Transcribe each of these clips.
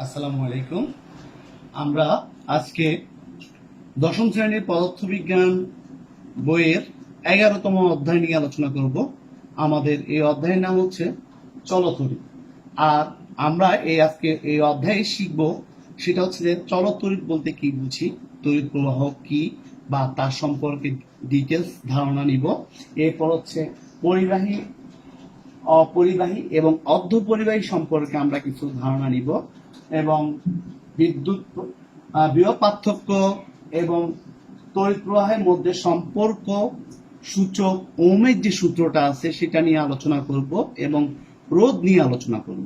আসসালামু আলাইকুম। আমরা আজকে দশম শ্রেণীর পদার্থবিজ্ঞান বইয়ের 11তম অধ্যায় নিয়ে আলোচনা করব। আমাদের এই অধ্যায়ের নাম হচ্ছে চলতরিৎ। আর আমরা আজকে এই অধ্যায়ে শিখব সেটা হচ্ছে যে চলতরিৎ বলতে কি বুঝি, তড়িৎ প্রবাহ কি বা তার সম্পর্কে ডিটেলস ধারণা নিব। এরপর হচ্ছে পরিবাহী, অপরিবাহী এবং অর্ধপরিবাহী সম্পর্কে আমরা কিছু ধারণা নিব এবং বিদ্যুৎ বিভব পার্থক্য এবং তড়িৎ প্রবাহের মধ্যে সম্পর্ক সূচক ওহমের যে সূত্রটা আছে সেটা নিয়ে আলোচনা করব এবং রোধ নিয়ে আলোচনা করব।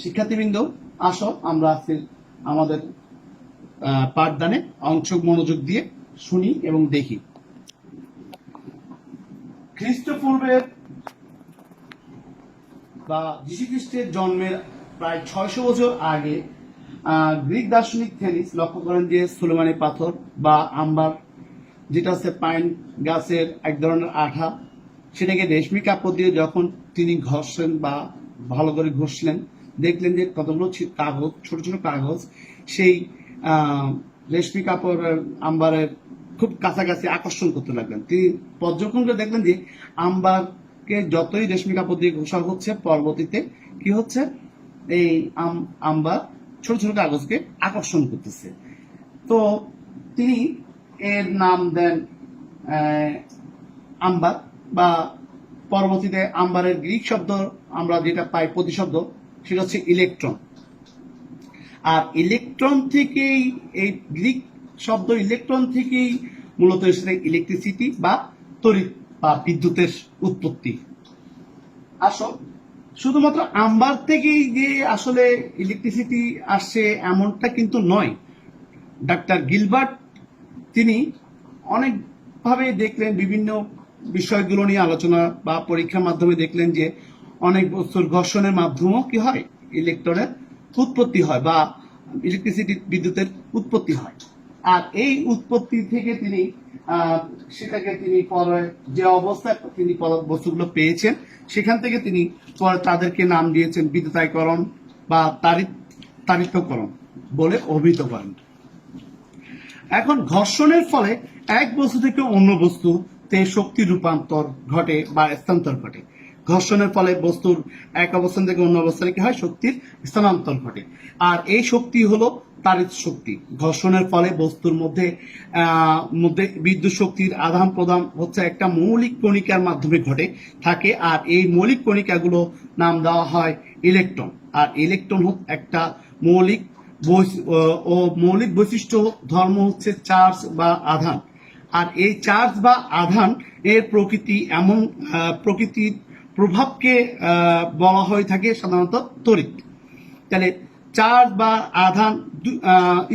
শিক্ষার্থীবৃন্দ, আসো আমরা আজকে আমাদের পাঠদানে অংশ মনোযোগ দিয়ে শুনি এবং দেখি। খ্রিস্টপূর্বের বা যীশুখ্রিস্টের জন্মের প্রায় 600 বছর আগে গ্রিক দার্শনিক থেলিস লক্ষ্য করেন যে সুলেমানি পাথর বা আম্বার, যেটা হচ্ছে পাইন গাছের এক ধরনের আঠা, সেটাকে রেশমি কাপড় দিয়ে যখন তিনি ঘষলেন বা ভালো করে ঘষলেন, দেখলেন যে কতগুলো কাগজ, ছোট ছোট কাগজ সেই রেশমি কাপড়ের আম্বারের খুব কাছাকাছি আকর্ষণ করতে লাগলেন। তিনি পর্যবেক্ষণ করে দেখলেন যে আম্বারকে যতই রেশমি কাপড় দিয়ে ঘষা হচ্ছে, পরবর্তীতে কি হচ্ছে, এই আম্বার ছোট ছোট কাগজকে আকর্ষণ করতেছে। তো তিনি এর নাম দেন আম্বার, বা পরবর্তীতে আম্বারের গ্রিক শব্দ আমরা যেটা পাই প্রতিশব্দ, সেটা হচ্ছে ইলেকট্রন। আর ইলেকট্রন থেকেই, এই গ্রিক শব্দ ইলেকট্রন থেকেই মূলত এসেছে ইলেকট্রিসিটি বা তড়িৎ বা বিদ্যুতের উৎপত্তি। আসো, শুধুমাত্র আম্বার থেকেই যে আসলে ইলেকট্রিসিটি আসছে এমনটা কিন্তু নয়। ডাক্তার গিলবার্ট তিনি অনেকভাবে দেখলেন, বিভিন্ন বিষয়গুলো নিয়ে আলোচনা বা পরীক্ষার মাধ্যমে দেখলেন যে অনেক বস্তুর ঘর্ষণের মাধ্যমেও কি হয়, ইলেকট্রনের উৎপত্তি হয় বা ইলেকট্রিসিটি বিদ্যুতের উৎপত্তি হয়। আর এই উৎপত্তি থেকে তিনি সেটাকে তিনি পরে যে অবস্থায় তিনি বস্তুগুলো পেয়েছেন, সেখান থেকে তিনি পরে তাদেরকে নাম দিয়েছেন বিদ্যুতায়করণ বা তাড়িতকরণ বলে অভিহিত করেন। এখন ঘর্ষণের ফলে এক বস্তু থেকে অন্য বস্তুতে শক্তি রূপান্তর ঘটে বা স্থানান্তর ঘটে। ঘর্ষণের ফলে বস্তুর এক অবস্থান থেকে অন্য অবস্থানে কি হয়, শক্তির স্থানান্তর ঘটে। আর এই শক্তি হলো তাড়িৎ শক্তি। ঘর্ষণের ফলে বস্তুর মধ্যে বিদ্যুৎ শক্তির আদান প্রদান হচ্ছে একটা মৌলিক কণিকার মাধ্যমে ঘটে থাকে। আর এই মৌলিক কণিকাগুলো নাম দেওয়া হয় ইলেকট্রন। আর ইলেকট্রন একটা মৌলিক মৌলিক বৈশিষ্ট্য ধর্ম হচ্ছে চার্জ বা আধান। আর এই চার্জ বা আধান এর প্রকৃতি এমন প্রকৃতির প্রভাবকে বলা হয়ে থাকে সাধারণত তড়িৎ। তাহলে চার্জ বা আধান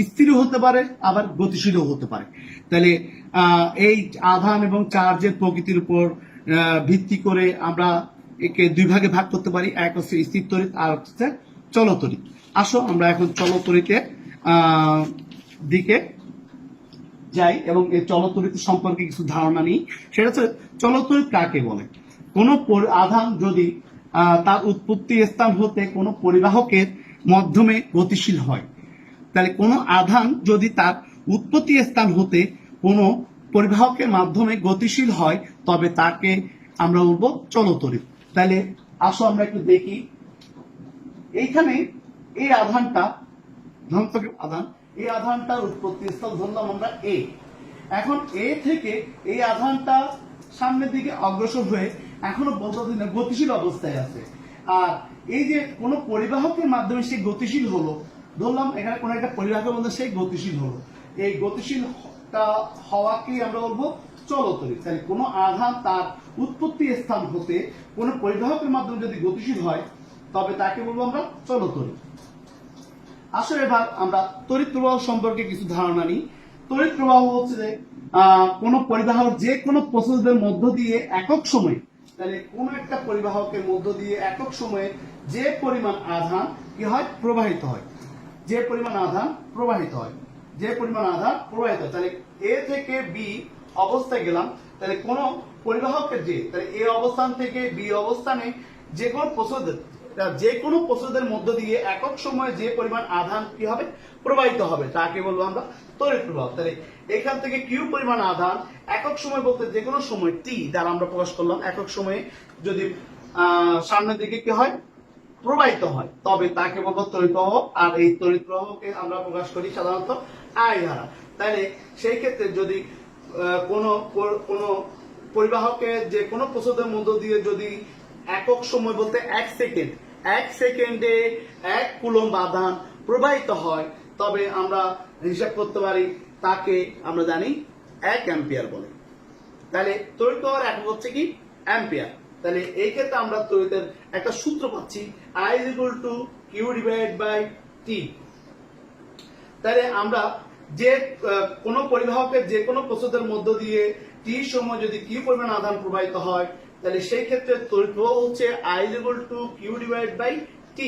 স্থির হতে পারে, আবার গতিশীলও হতে পারে। তাহলে এই আধান এবং চার্জের প্রকৃতির উপর ভিত্তি করে আমরা একে দুই ভাগে ভাগ করতে পারি। এক হচ্ছে স্থির তড়িৎ আর হচ্ছে চলতড়িৎ। আসো আমরা এখন চলতড়িতের দিকে যাই এবং এই চলতড়িৎ সম্পর্কে কিছু ধারণা নিই। সেটা হচ্ছে চলতড়িৎ কাকে বলে। কোন আধান যদি তার উৎপত্তি স্থান হতে কোনো পরিবাহকের মাধ্যমে গতিশীল হয়, তাহলে কোনো আধান যদি তার উৎপত্তি স্থান হতে কোনো পরিবাহকের মাধ্যমে গতিশীল হয়, তবে তাকে আমরা বলবো চলতড়িৎ। তাহলে আসো আমরা একটু দেখি। এইখানে এই আধানটা ধনাত্মক আধান, এই আধানটার উৎপত্তি স্থল ধরলাম আমরা এ। এখন এ থেকে এই আধানটা সামনের দিকে অগ্রসর হয়ে এখনো বলতে গতিশীল অবস্থায় আছে। আর এই যে কোনো পরিবাহকের মাধ্যমে সে গতিশীল হলো, ধরলাম এখানে কোনো একটা পরিবাহকের মধ্যে সে গতিশীল হলো, এই গতিশীলটা হওয়াকেই আমরা বলবো চলতড়িৎ। তাহলে কোনো আধান তার উৎপত্তি স্থান হতে কোনো পরিবাহকের মাধ্যমে যদি গতিশীল হয়, তবে তাকে বলবো আমরা চলতড়িৎ। আসলে এবার আমরা তড়িৎ প্রবাহ সম্পর্কে কিছু ধারণা নিই। তড়িৎ প্রবাহ হচ্ছে যে কোনো পরিবাহক যে কোনো প্রসেসের মধ্য দিয়ে একক সময়ে, তাহলে কোন একটা পরিবাহকের মধ্য দিয়ে একক সময়ে যে পরিমাণ আধান কি হয়, প্রবাহিত হয়, যে পরিমাণ আধান প্রবাহিত হয়, যে পরিমাণ আধান প্রবাহিত হয়। তাহলে এ থেকে বি অবস্থায় গেলাম, তাহলে কোন পরিবাহকের যে, তাহলে এ অবস্থান থেকে বি অবস্থানে যে কোনো প্রসেসের যে কোনো প্রস্তুতের মধ্য দিয়ে একক সময়ে যে পরিমাণ আধান কি হবে প্রবাহিত হবে তাকে বলবো আমরা তড়িৎ প্রবাহ। তাহলে এখান থেকে কিউ পরিমাণ আধান একক সময় বলতে যে কোনো সময় টি দ্বারা আমরা প্রকাশ করলাম, একক সময়ে যদি সামনের দিকে কি হয় প্রবাহিত হয় তবে তাকে বলবো তড়িৎ প্রবাহ। আর এই তড়িৎ প্রবাহকে আমরা প্রকাশ করি সাধারণত আই দ্বারা। তাহলে সেই ক্ষেত্রে যদি কোনো কোনো পরিবাহকে যে কোনো প্রস্তুতের মধ্য দিয়ে যদি একক সময় বলতে এক সেকেন্ডে 1 কুলম্ব আধান প্রবাহিত হয় তবে আমরা হিসাব করতে পারি তাকে আমরা জানি 1 অ্যাম্পিয়ার বলে। তাহলে তড়িৎ প্রবাহের একক হচ্ছে কি অ্যাম্পিয়ার। তাহলে এই ক্ষেত্রে আমরা তড়িতের একটা সূত্র পাচ্ছি I = Q/T। তাহলে আমরা যে কোনো পরিবাহকের যে কোনো প্রস্তুতের মধ্য দিয়ে টি সময় যদি কিউ পরিমাণ আধান প্রবাহিত হয় তাহলে সেই ক্ষেত্রে তড়িৎ প্রবাহ হচ্ছে I = Q/T।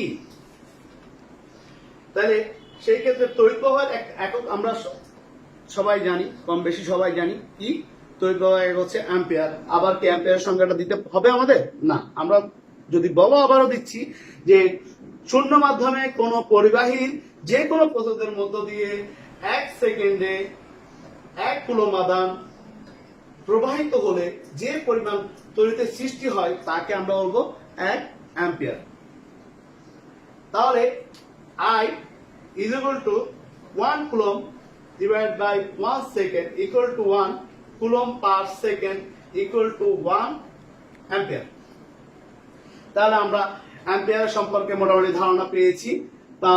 তাহলে সেই ক্ষেত্রে তড়িৎ প্রবাহের একক আমরা সবাই জানি, কম বেশি সবাই জানি কি তড়িৎ প্রবাহ একক হচ্ছে অ্যাম্পিয়ার। আবার কি অ্যাম্পিয়ার সংখ্যাটা দিতে হবে আমাদের? না, আমরা যদি বলো আবারও দিচ্ছি যে শূন্য মাধ্যমে কোন পরিবাহীর যে কোনো প্রস্তুতের মধ্য দিয়ে 1 সেকেন্ডে 1 কুলম্ব আধান প্রবাহিত হলে যে পরিমাণ তড়িতের সৃষ্টি হয় তাকে আমরা বলবো 1 অ্যাম্পিয়ার। তাহলে I = 1 coulomb divided by 1 second equal to 1 coulomb per second equal to 1 ampere. তাহলে আমরা অ্যাম্পিয়ার সম্পর্কে মোটামুটি ধারণা পেয়েছি। তা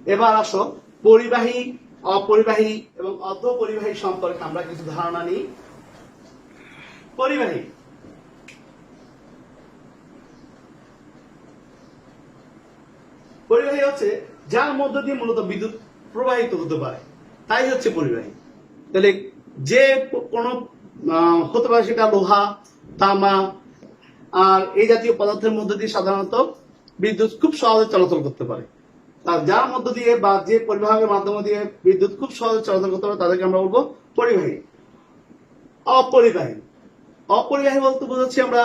এবার আসো পরিবাহী, অপরিবাহী এবং অর্ধপরিবাহী সম্পর্কে আমরা কিছু ধারণা নিই। পরিবাহী পরিবাহী হচ্ছে যার মধ্য দিয়ে মূলত বিদ্যুৎ প্রবাহিত হতে পারে, তাই হচ্ছে পরিবাহী। তাহলে যে কোনো হতে পারে সেটা লোহা, তামা আর এই জাতীয় পদার্থের মধ্য দিয়ে সাধারণত বিদ্যুৎ খুব সহজে চলাচল করতে পারে। আর যার মধ্য দিয়ে বা যে পরিবাহকের মাধ্যম দিয়ে বিদ্যুৎ খুব সহজে চলাচল করতে পারে তাদেরকে আমরা বলবো পরিবাহী। অপরিবাহী বলতে বোঝাচ্ছি আমরা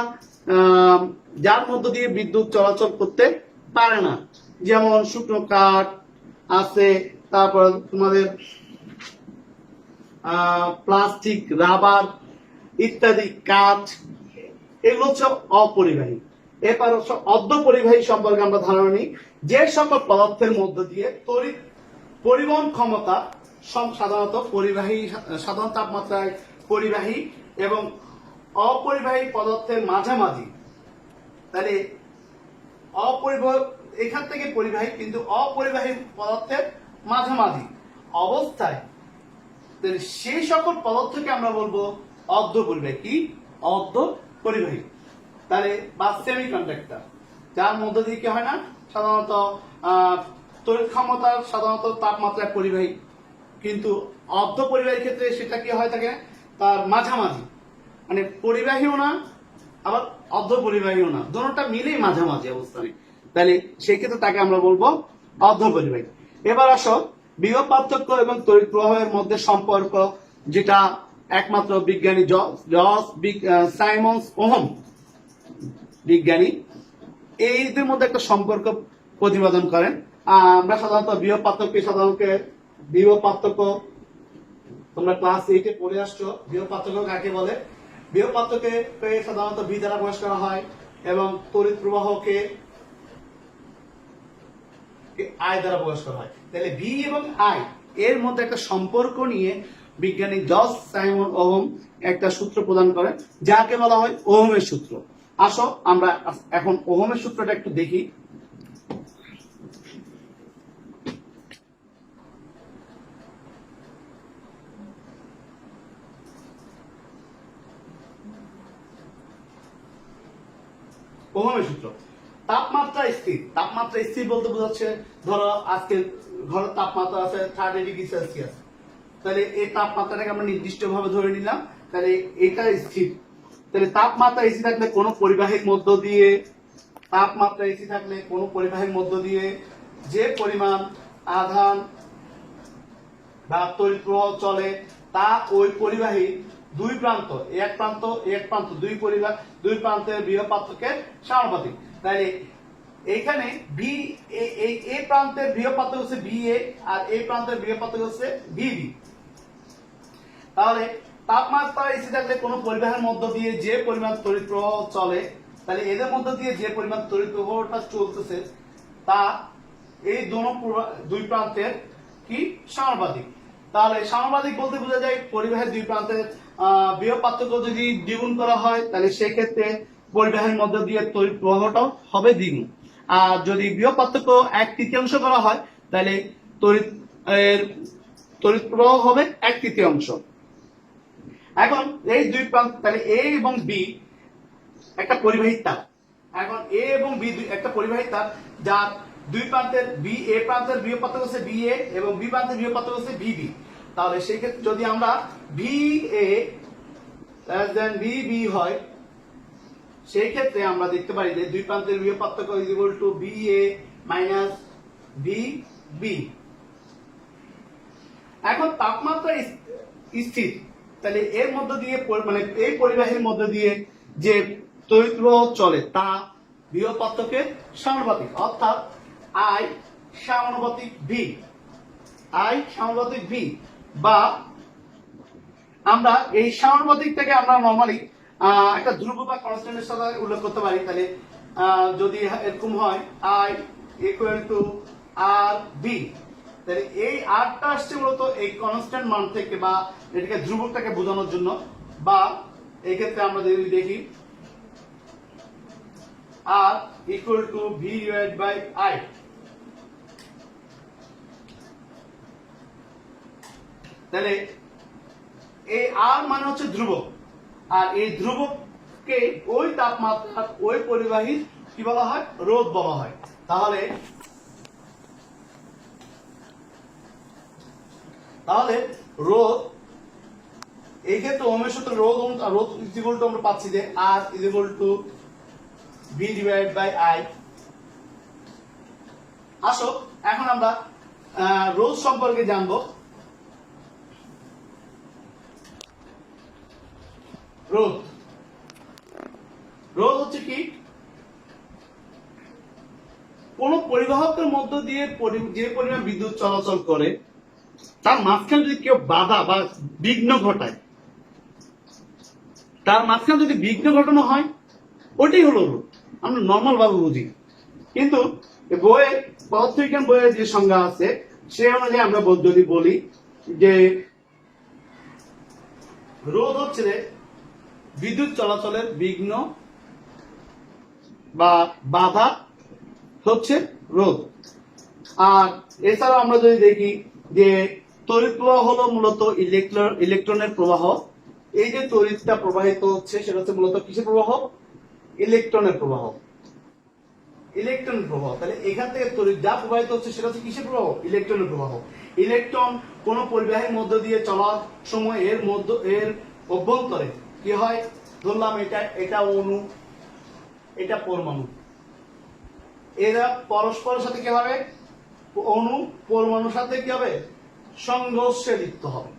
যার মধ্য দিয়ে বিদ্যুৎ চলাচল করতে পারে না, যেমন শুকনো কাঠ আছে, তারপর তোমাদের প্লাস্টিক, রাবার ইত্যাদি কাঠ, এগুলো হচ্ছে অপরিবাহী। এরপর হচ্ছে অর্ধপরিবাহী সম্পর্কে আমরা ধারণা নিই। যে সকল পদার্থের মধ্য দিয়ে তড়িৎ পরিবহন ক্ষমতা সাধারণত পরিবাহী, সাধারণ তাপমাত্রায় পরিবাহী এবং অপরিবাহী পদার্থের মাঝামাঝি। তাহলে এখান থেকে পরিবাহী কিন্তু অপরিবাহী পদার্থের মাঝামাঝি অবস্থায় সেই সকল পদার্থকে আমরা বলবো অর্ধপরিবাহী। কি অর্ধপরিবাহী? তাহলে বা সেমিকন্ডাক্টর, যার মধ্য দিয়ে কি হয় না সাধারণত তড়িৎ ক্ষমতার সাধারণত তাপমাত্রায় পরিবাহী, কিন্তু অর্ধপরিবাহীর ক্ষেত্রে সেটা কি হয় থাকে তার মাঝামাঝি, মানে পরিবাহীও না আবার অর্ধপরিবাহীও না, দুটোটা মিলেই মাঝামাঝি অবস্থানে। তাহলে সেই ক্ষেত্রে তাকে আমরা বলবো অর্ধপরিবাহী। এবার আসো বিভব পার্থক্য এবং তড়িৎ প্রবাহের মধ্যে সম্পর্ক, যেটা একমাত্র বিজ্ঞানী সাইমন্স ওহম বিজ্ঞানী এইদের মধ্যে একটা সম্পর্ক প্রতিপাদন করেন। আমরা সাধারণত বিভব পার্থক্য তোমরা ক্লাস 8-এ পড়ে আসছো। বিভব পার্থক্য কাকে বলে? বিভব পার্থক্যকে সাধারণত ভি দ্বারা প্রকাশ করা হয় এবং তড়িৎ প্রবাহকে আই দ্বারা প্রকাশ করা হয়। তাহলে ভি এবং আই এর মধ্যে একটা সম্পর্ক নিয়ে বিজ্ঞানী জর্জ সাইমন ওহম একটা সূত্র প্রদান করেন যাকে বলা হয় ওহমের সূত্র। আসো আমরা এখন ওহমের সূত্রটা একটু দেখি। ওহমের সূত্র, তাপমাত্রা স্থির বলতে বোঝাচ্ছে ধরো আজকে ঘরের তাপমাত্রা আছে 30 ডিগ্রি সেলসিয়াস, তাহলে এই তাপমাত্রাটাকে আমরা নির্দিষ্ট ভাবে ধরে নিলাম, তাহলে এটা স্থির। তাহলে তাপমাত্রা এসি থাকলে কোনো পরিবাহীর মধ্য দিয়ে যে পরিমাণ আধান বা তড়িৎ প্রবাহ চলে তা ওই পরিবাহীর দুই প্রান্ত, এক প্রান্ত দুই প্রান্তের বিভব পার্থক্যের সমানুপাতিক। তাহলে এইখানে ভি এই প্রান্তের বিভব পার্থক্য হচ্ছে VA আর এই প্রান্তের বিভব পার্থক্য হচ্ছে VB। তাহলে তাপমাত্রা এসে থাকলে কোনো পরিবাহের মধ্য দিয়ে যে পরিমাণ তড়িৎ প্রবাহ চলে, তাহলে এদের মধ্য দিয়ে যে পরিমাণ তড়িৎ প্রবাহটা চলতেছে তা এই দুই প্রান্তের কি সমানুপাতিক। তাহলে সমানুপাতিক বলতে বোঝা যায় পরিবাহের দুই প্রান্তের বিভব পার্থক্য যদি দ্বিগুণ করা হয় তাহলে সেক্ষেত্রে পরিবাহের মধ্য দিয়ে তড়িৎ প্রবাহটাও হবে দ্বিগুণ। আর যদি বিভব পার্থক্য 1/3 করা হয় তাহলে তড়িৎ প্রবাহ হবে 1/3। এখন এই দুই প্রান্ত তাহলে A এবং B একটা পরিবাহী তার। এখন A এবং B একটা পরিবাহী তার যার দুই প্রান্তের A প্রান্তের বিভব পার্থক্য হচ্ছে VA এবং B প্রান্তের বিভব পার্থক্য হচ্ছে VB। তাহলে সেই ক্ষেত্রে যদি আমরা VA VB হয় সেই ক্ষেত্রে আমরা দেখতে পারি যে দুই প্রান্তের বিভব পার্থক্য VA VB। এখন তাপমাত্রা স্থির, তাহলে এর মধ্য দিয়ে মানে এই পরিবাহীর মধ্য দিয়ে যে তড়িৎ প্রবাহ চলে তা বিভব পার্থক্যের সমানুপাতিক, অর্থাৎ I সমানুপাতিক V বা আমরা এই সমানুপাতিকটাকে আমরা নরমালি একটা ধ্রুব বা কনস্ট্যান্টের সাথে উল্লেখ করতে পারি। তাহলে যদি এরকম হয় I RB, তাহলে এই আরটা আসছে মূলত এই কনস্ট্যান্ট মান থেকে বা এটাকে ধ্রুবকটাকে বোঝানোর জন্য, বা এই ক্ষেত্রে আমরা যদি দেখি R V/I। তাহলে এই R মানে হচ্ছে ধ্রুবক, আর এই ধ্রুবককে ওই তাপমাত্রার ওই পরিবাহীর কি বলা হয়, রোধ বলা হয়। তাহলে রোধ এই ক্ষেত্রে ওহমের সূত্রে রোধ আমরা পাচ্ছি যে R V/I। আসো এখন আমরা রোধ সম্পর্কে জানবো। রোধ হচ্ছে কি, কোন পরিবাহকের মধ্য দিয়ে যে পরিমাণ বিদ্যুৎ চলাচল করে তার মাঝখানে যদি কেউ বাধা বা বিঘ্ন ঘটায়, তার মাঝখানে যদি বিঘ্ন ঘটানো হয় ওটাই হলো রোধ। আমরা নর্মাল ভাবে বুঝি, কিন্তু বইয়ে পদার্থবিজ্ঞান বইয়ের যে সংজ্ঞা আছে সে অনুযায়ী আমরা যদি বলি যে রোধ হচ্ছে বিদ্যুৎ চলাচলের বিঘ্ন বা বাধা হচ্ছে রোধ। আর এছাড়াও আমরা যদি দেখি যে তড়িৎ প্রবাহ হলো মূলত ইলেকট্রনের প্রবাহ। এই যে তড়িৎটা প্রবাহিত হচ্ছে সেটা হচ্ছে মূলত কিসের প্রবাহ, ইলেকট্রনের প্রবাহ। তাহলে এখান থেকে তড়িৎ যা প্রবাহিত হচ্ছে সেটা হচ্ছে কিসের প্রবাহ, ইলেকট্রনের প্রবাহ। ইলেকট্রন কোন পরিবাহীর মধ্য দিয়ে চলার সময় এর অভ্যন্তরে কি হয়, ধরলাম এটা অণু, এটা পরমাণু, এরা পরস্পরের সাথে কি হবে, অণু পরমাণুর সাথে কি হবে, সংঘর্ষে লিপ্ত হবে।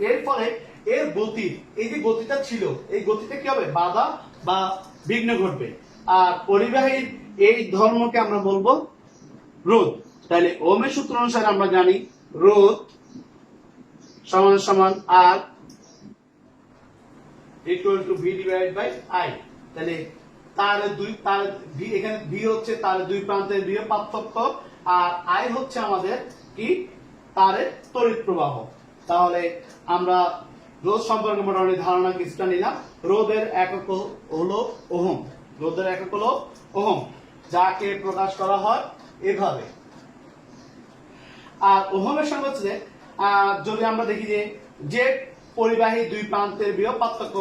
এর ফলে এর গতি, এই যে গতিটা ছিল এই গতিতে কি হবে, বাধা বা বিঘ্ন ঘটবে। আর পরিবাহীর এই ধর্মকে আমরা বলবো রোধ। তাহলে ওহমের সূত্র অনুসারে আমরা জানি রোধ সমান R V/I। তাহলে এখানে V হচ্ছে তার দুই প্রান্তের বিভব পার্থক্য, আর I হচ্ছে আমাদের কি, তারের তড়িৎ প্রবাহ। তাহলে আমরা রোধ সম্পর্কে মোটামুটি ধারণা কিছুটা নিলাম। রোধের একক হলো ওহম। যাকে প্রকাশ করা হয় এভাবে। আর ওহমের সঙ্গে হচ্ছে যদি আমরা দেখি যে পরিবাহী দুই প্রান্তের বিভব পার্থক্য,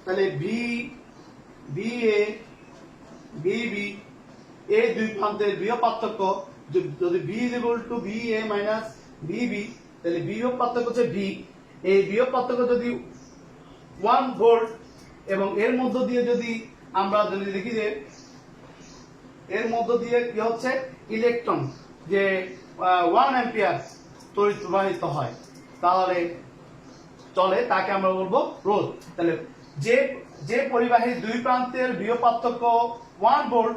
তাহলে VA VB এই দুই প্রান্তের বিভব পার্থক্য যদি VA VB, তাহলে বিভব পার্থক্য হচ্ছে V। এই বিভব পার্থক্য যদি 1 ভোল্ট এবং এর মধ্য দিয়ে যদি আমরা দেখি যে এর মধ্য দিয়ে কি হচ্ছে, ইলেকট্রন যে 1 অ্যাম্পিয়ার তড়িৎ প্রবাহিত হয় তাহলে চলে, তাকে আমরা বলবো রোধ। তাহলে যে পরিবাহীর দুই প্রান্তের বিভব পার্থক্য 1 ভোল্ট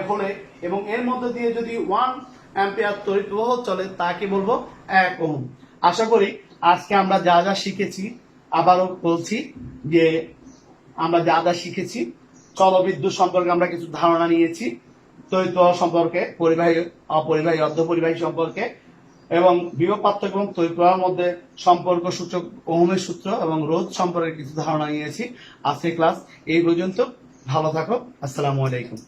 হলে এবং এর মধ্যে দিয়ে যদি 1 অ্যাম্পিয়ার তড়িৎ প্রবাহ চলে তাকে বলবো 1 ওহম। আশা করি আজকে আমরা যা যা শিখেছি, আবারও বলছি যে আমরা যা যা শিখেছি, চলবিদ্যুৎ সম্পর্কে আমরা কিছু ধারণা নিয়েছি, তড়িৎ প্রবাহ সম্পর্কে, পরিবাহী অপরিবাহী অর্ধপরিবাহী সম্পর্কে, এবং বিভব পার্থক্য এবং তড়িৎ প্রবাহের মধ্যে সম্পর্ক সূচক ওহমের সূত্র এবং রোধ সম্পর্কে কিছু ধারণা নিয়েছি। আজকের ক্লাস এই পর্যন্ত। ভালো থাকো। আসসালামু আলাইকুম।